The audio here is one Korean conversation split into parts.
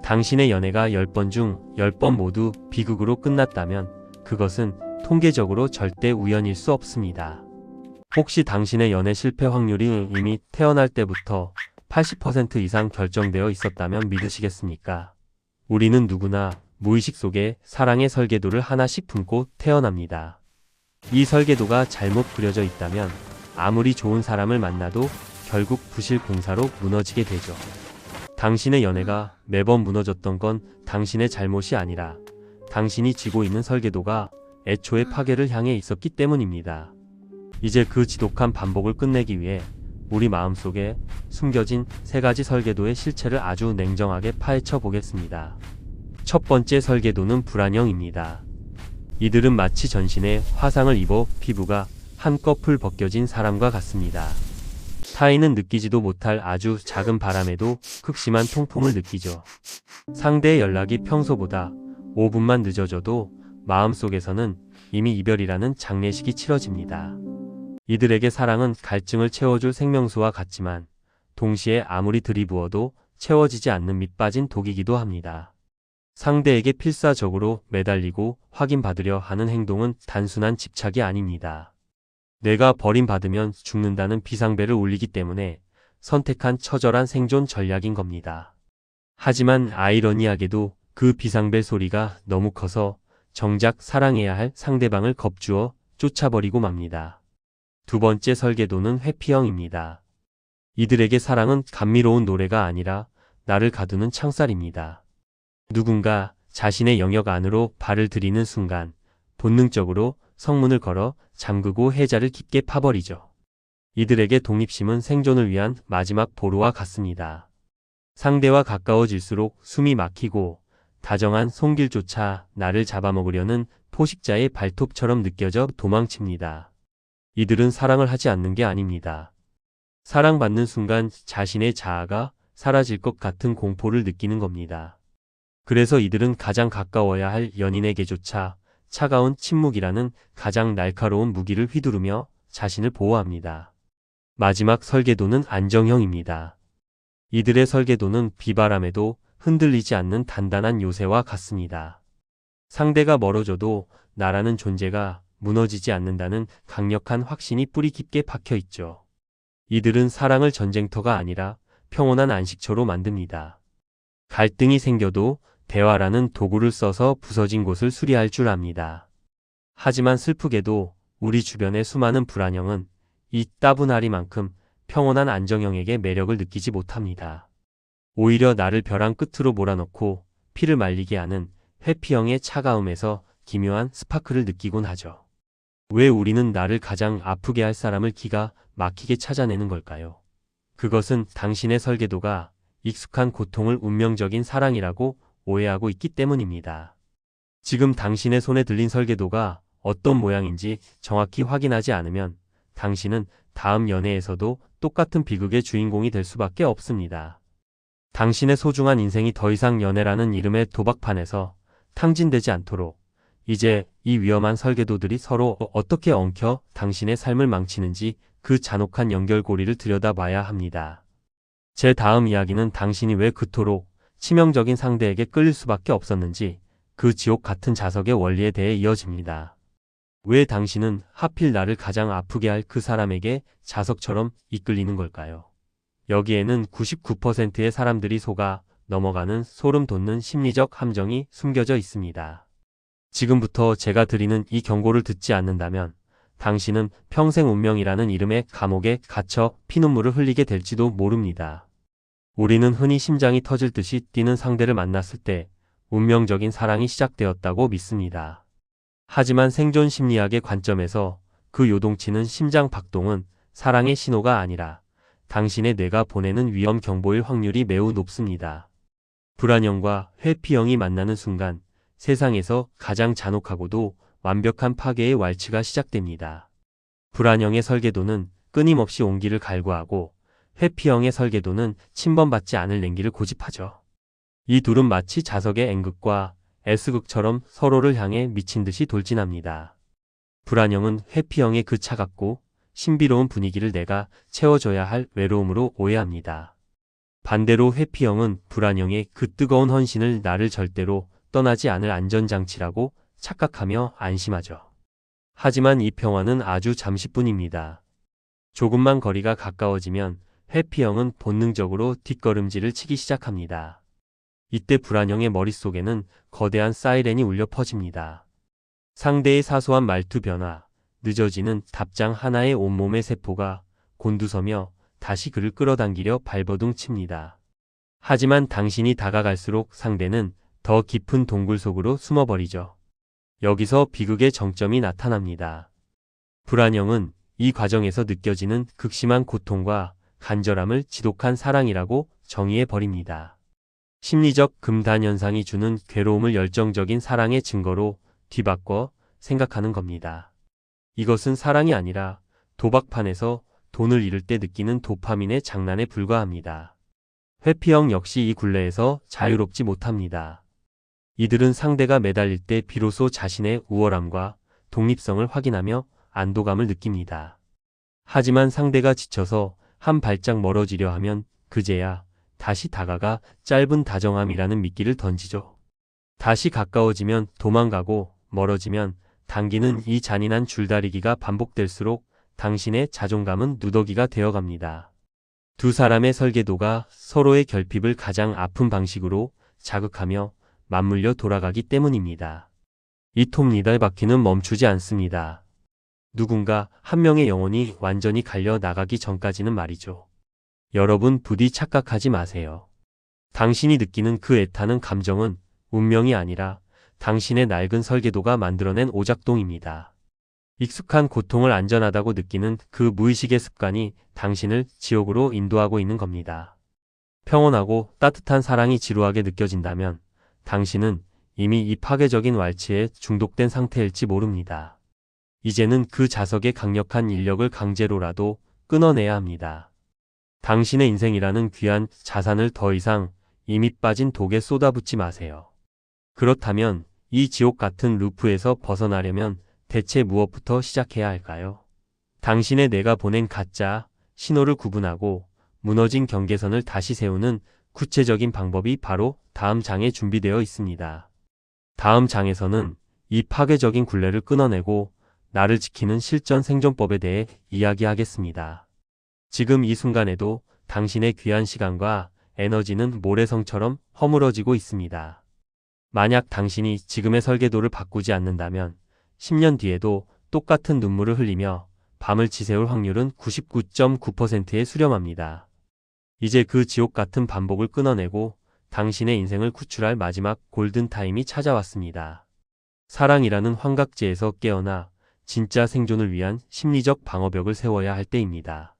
당신의 연애가 10번 중 10번 모두 비극으로 끝났다면 그것은 통계적으로 절대 우연일 수 없습니다. 혹시 당신의 연애 실패 확률이 이미 태어날 때부터 80% 이상 결정되어 있었다면 믿으시겠습니까? 우리는 누구나 무의식 속에 사랑의 설계도를 하나씩 품고 태어납니다. 이 설계도가 잘못 그려져 있다면 아무리 좋은 사람을 만나도 결국 부실 공사로 무너지게 되죠. 당신의 연애가 매번 무너졌던 건 당신의 잘못이 아니라 당신이 지고 있는 설계도가 애초에 파괴를 향해 있었기 때문입니다. 이제 그 지독한 반복을 끝내기 위해 우리 마음속에 숨겨진 3가지 설계도의 실체를 아주 냉정하게 파헤쳐 보겠습니다. 첫 번째 설계도는 불안형입니다. 이들은 마치 전신에 화상을 입어 피부가 한꺼풀 벗겨진 사람과 같습니다. 타인은 느끼지도 못할 아주 작은 바람에도 극심한 통풍을 느끼죠. 상대의 연락이 평소보다 5분만 늦어져도 마음속에서는 이미 이별이라는 장례식이 치러집니다. 이들에게 사랑은 갈증을 채워줄 생명수와 같지만 동시에 아무리 들이부어도 채워지지 않는 밑빠진 독이기도 합니다. 상대에게 필사적으로 매달리고 확인받으려 하는 행동은 단순한 집착이 아닙니다. 내가 버림받으면 죽는다는 비상벨을 울리기 때문에 선택한 처절한 생존 전략인 겁니다. 하지만 아이러니하게도 그 비상벨 소리가 너무 커서 정작 사랑해야 할 상대방을 겁주어 쫓아버리고 맙니다. 두 번째 설계도는 회피형입니다. 이들에게 사랑은 감미로운 노래가 아니라 나를 가두는 창살입니다. 누군가 자신의 영역 안으로 발을 들이는 순간 본능적으로 성문을 걸어 잠그고 해자를 깊게 파버리죠. 이들에게 독립심은 생존을 위한 마지막 보루와 같습니다. 상대와 가까워질수록 숨이 막히고 다정한 손길조차 나를 잡아먹으려는 포식자의 발톱처럼 느껴져 도망칩니다. 이들은 사랑을 하지 않는 게 아닙니다. 사랑받는 순간 자신의 자아가 사라질 것 같은 공포를 느끼는 겁니다. 그래서 이들은 가장 가까워야 할 연인에게조차 차가운 침묵이라는 가장 날카로운 무기를 휘두르며 자신을 보호합니다. 마지막 설계도는 안정형입니다. 이들의 설계도는 비바람에도 흔들리지 않는 단단한 요새와 같습니다. 상대가 멀어져도 나라는 존재가 무너지지 않는다는 강력한 확신이 뿌리 깊게 박혀 있죠. 이들은 사랑을 전쟁터가 아니라 평온한 안식처로 만듭니다. 갈등이 생겨도 대화라는 도구를 써서 부서진 곳을 수리할 줄 압니다. 하지만 슬프게도 우리 주변의 수많은 불안형은 이 따분하리만큼 평온한 안정형에게 매력을 느끼지 못합니다. 오히려 나를 벼랑 끝으로 몰아넣고 피를 말리게 하는 회피형의 차가움에서 기묘한 스파크를 느끼곤 하죠. 왜 우리는 나를 가장 아프게 할 사람을 기가 막히게 찾아내는 걸까요? 그것은 당신의 설계도가 익숙한 고통을 운명적인 사랑이라고 오해하고 있기 때문입니다. 지금 당신의 손에 들린 설계도가 어떤 모양인지 정확히 확인하지 않으면 당신은 다음 연애에서도 똑같은 비극의 주인공이 될 수밖에 없습니다. 당신의 소중한 인생이 더 이상 연애라는 이름의 도박판에서 탕진되지 않도록 이제 이 위험한 설계도들이 서로 어떻게 엉켜 당신의 삶을 망치는지 그 잔혹한 연결고리를 들여다봐야 합니다. 제 다음 이야기는 당신이 왜 그토록 치명적인 상대에게 끌릴 수밖에 없었는지 그 지옥 같은 자석의 원리에 대해 이어집니다. 왜 당신은 하필 나를 가장 아프게 할 그 사람에게 자석처럼 이끌리는 걸까요? 여기에는 99%의 사람들이 속아 넘어가는 소름 돋는 심리적 함정이 숨겨져 있습니다. 지금부터 제가 드리는 이 경고를 듣지 않는다면 당신은 평생 운명이라는 이름의 감옥에 갇혀 피눈물을 흘리게 될지도 모릅니다. 우리는 흔히 심장이 터질 듯이 뛰는 상대를 만났을 때 운명적인 사랑이 시작되었다고 믿습니다. 하지만 생존 심리학의 관점에서 그 요동치는 심장 박동은 사랑의 신호가 아니라 당신의 뇌가 보내는 위험 경보일 확률이 매우 높습니다. 불안형과 회피형이 만나는 순간 세상에서 가장 잔혹하고도 완벽한 파괴의 왈츠가 시작됩니다. 불안형의 설계도는 끊임없이 온기를 갈구하고 회피형의 설계도는 침범받지 않을 냉기를 고집하죠. 이 둘은 마치 자석의 N극과 S극처럼 서로를 향해 미친 듯이 돌진합니다. 불안형은 회피형의 그 차갑고 신비로운 분위기를 내가 채워줘야 할 외로움으로 오해합니다. 반대로 회피형은 불안형의 그 뜨거운 헌신을 나를 절대로 떠나지 않을 안전장치라고 착각하며 안심하죠. 하지만 이 평화는 아주 잠시뿐입니다. 조금만 거리가 가까워지면 회피형은 본능적으로 뒷걸음질을 치기 시작합니다. 이때 불안형의 머릿속에는 거대한 사이렌이 울려 퍼집니다. 상대의 사소한 말투 변화, 늦어지는 답장 하나에 온몸의 세포가 곤두서며 다시 그를 끌어당기려 발버둥 칩니다. 하지만 당신이 다가갈수록 상대는 더 깊은 동굴 속으로 숨어버리죠. 여기서 비극의 정점이 나타납니다. 불안형은 이 과정에서 느껴지는 극심한 고통과 간절함을 지독한 사랑이라고 정의해버립니다. 심리적 금단 현상이 주는 괴로움을 열정적인 사랑의 증거로 뒤바꿔 생각하는 겁니다. 이것은 사랑이 아니라 도박판에서 돈을 잃을 때 느끼는 도파민의 장난에 불과합니다. 회피형 역시 이 굴레에서 자유롭지 못합니다. 이들은 상대가 매달릴 때 비로소 자신의 우월함과 독립성을 확인하며 안도감을 느낍니다. 하지만 상대가 지쳐서 한 발짝 멀어지려 하면 그제야 다시 다가가 짧은 다정함이라는 미끼를 던지죠. 다시 가까워지면 도망가고 멀어지면 당기는 이 잔인한 줄다리기가 반복될수록 당신의 자존감은 누더기가 되어갑니다. 두 사람의 설계도가 서로의 결핍을 가장 아픈 방식으로 자극하며 맞물려 돌아가기 때문입니다. 이 톱니달 바퀴는 멈추지 않습니다. 누군가 한 명의 영혼이 완전히 갈려 나가기 전까지는 말이죠. 여러분 부디 착각하지 마세요. 당신이 느끼는 그 애타는 감정은 운명이 아니라 당신의 낡은 설계도가 만들어낸 오작동입니다. 익숙한 고통을 안전하다고 느끼는 그 무의식의 습관이 당신을 지옥으로 인도하고 있는 겁니다. 평온하고 따뜻한 사랑이 지루하게 느껴진다면 당신은 이미 이 파괴적인 왈츠에 중독된 상태일지 모릅니다. 이제는 그 자석의 강력한 인력을 강제로라도 끊어내야 합니다. 당신의 인생이라는 귀한 자산을 더 이상 이미 빠진 독에 쏟아붓지 마세요. 그렇다면 이 지옥 같은 루프에서 벗어나려면 대체 무엇부터 시작해야 할까요? 당신의 뇌가 보낸 가짜 신호를 구분하고 무너진 경계선을 다시 세우는 구체적인 방법이 바로 다음 장에 준비되어 있습니다. 다음 장에서는 이 파괴적인 굴레를 끊어내고 나를 지키는 실전 생존법에 대해 이야기하겠습니다. 지금 이 순간에도 당신의 귀한 시간과 에너지는 모래성처럼 허물어지고 있습니다. 만약 당신이 지금의 설계도를 바꾸지 않는다면 10년 뒤에도 똑같은 눈물을 흘리며 밤을 지새울 확률은 99.9%에 수렴합니다. 이제 그 지옥 같은 반복을 끊어내고 당신의 인생을 구출할 마지막 골든타임이 찾아왔습니다. 사랑이라는 환각지에서 깨어나 진짜 생존을 위한 심리적 방어벽을 세워야 할 때입니다.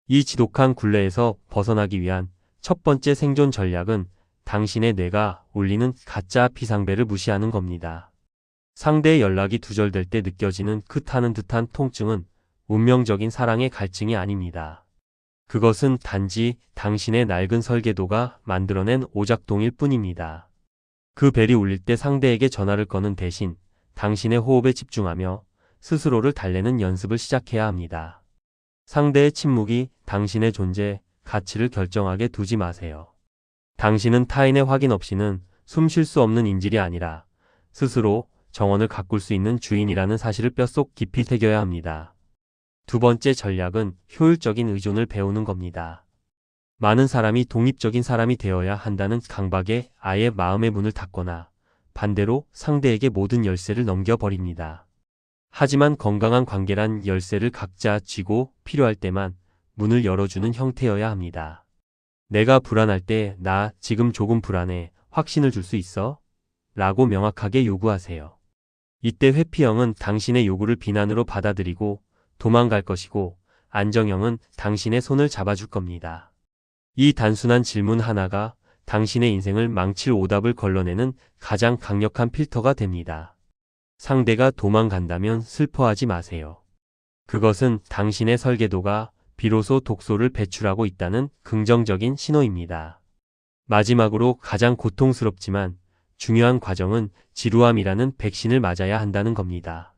이 지독한 굴레에서 벗어나기 위한 첫 번째 생존 전략은 당신의 뇌가 울리는 가짜 비상벨을 무시하는 겁니다. 상대의 연락이 두절될 때 느껴지는 그 타는 듯한 통증은 운명적인 사랑의 갈증이 아닙니다. 그것은 단지 당신의 낡은 설계도가 만들어낸 오작동일 뿐입니다. 그 벨이 울릴 때 상대에게 전화를 거는 대신 당신의 호흡에 집중하며 스스로를 달래는 연습을 시작해야 합니다. 상대의 침묵이 당신의 존재, 가치를 결정하게 두지 마세요. 당신은 타인의 확인 없이는 숨 쉴 수 없는 인질이 아니라 스스로 정원을 가꿀 수 있는 주인이라는 사실을 뼛속 깊이 새겨야 합니다. 두 번째 전략은 효율적인 의존을 배우는 겁니다. 많은 사람이 독립적인 사람이 되어야 한다는 강박에 아예 마음의 문을 닫거나 반대로 상대에게 모든 열쇠를 넘겨버립니다. 하지만 건강한 관계란 열쇠를 각자 쥐고 필요할 때만 문을 열어주는 형태여야 합니다. 내가 불안할 때 나 지금 조금 불안해. 확신을 줄 수 있어? 라고 명확하게 요구하세요. 이때 회피형은 당신의 요구를 비난으로 받아들이고 도망갈 것이고 안정형은 당신의 손을 잡아줄 겁니다. 이 단순한 질문 하나가 당신의 인생을 망칠 오답을 걸러내는 가장 강력한 필터가 됩니다. 상대가 도망간다면 슬퍼하지 마세요. 그것은 당신의 설계도가 비로소 독소를 배출하고 있다는 긍정적인 신호입니다. 마지막으로 가장 고통스럽지만 중요한 과정은 지루함이라는 백신을 맞아야 한다는 겁니다.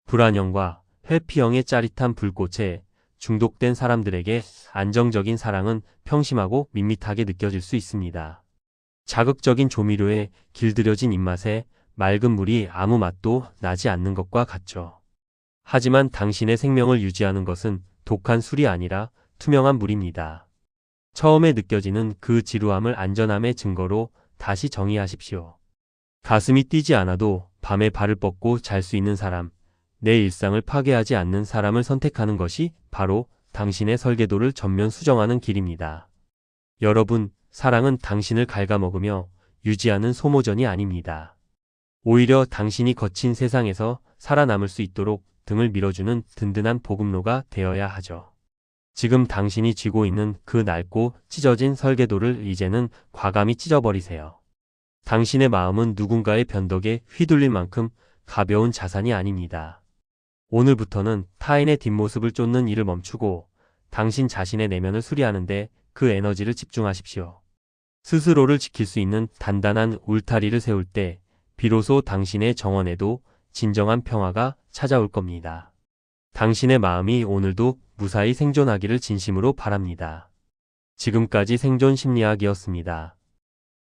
불안형과 회피형의 짜릿한 불꽃에 중독된 사람들에게 안정적인 사랑은 평심하고 밋밋하게 느껴질 수 있습니다. 자극적인 조미료에 길들여진 입맛에 맑은 물이 아무 맛도 나지 않는 것과 같죠. 하지만 당신의 생명을 유지하는 것은 독한 술이 아니라 투명한 물입니다. 처음에 느껴지는 그 지루함을 안전함의 증거로 다시 정의하십시오. 가슴이 뛰지 않아도 밤에 발을 뻗고 잘 수 있는 사람, 내 일상을 파괴하지 않는 사람을 선택하는 것이 바로 당신의 설계도를 전면 수정하는 길입니다. 여러분, 사랑은 당신을 갉아먹으며 유지하는 소모전이 아닙니다. 오히려 당신이 거친 세상에서 살아남을 수 있도록 등을 밀어주는 든든한 보급로가 되어야 하죠. 지금 당신이 쥐고 있는 그 낡고 찢어진 설계도를 이제는 과감히 찢어버리세요. 당신의 마음은 누군가의 변덕에 휘둘릴 만큼 가벼운 자산이 아닙니다. 오늘부터는 타인의 뒷모습을 쫓는 일을 멈추고 당신 자신의 내면을 수리하는데 그 에너지를 집중하십시오. 스스로를 지킬 수 있는 단단한 울타리를 세울 때 비로소 당신의 정원에도 진정한 평화가 찾아올 겁니다. 당신의 마음이 오늘도 무사히 생존하기를 진심으로 바랍니다. 지금까지 생존 심리학이었습니다.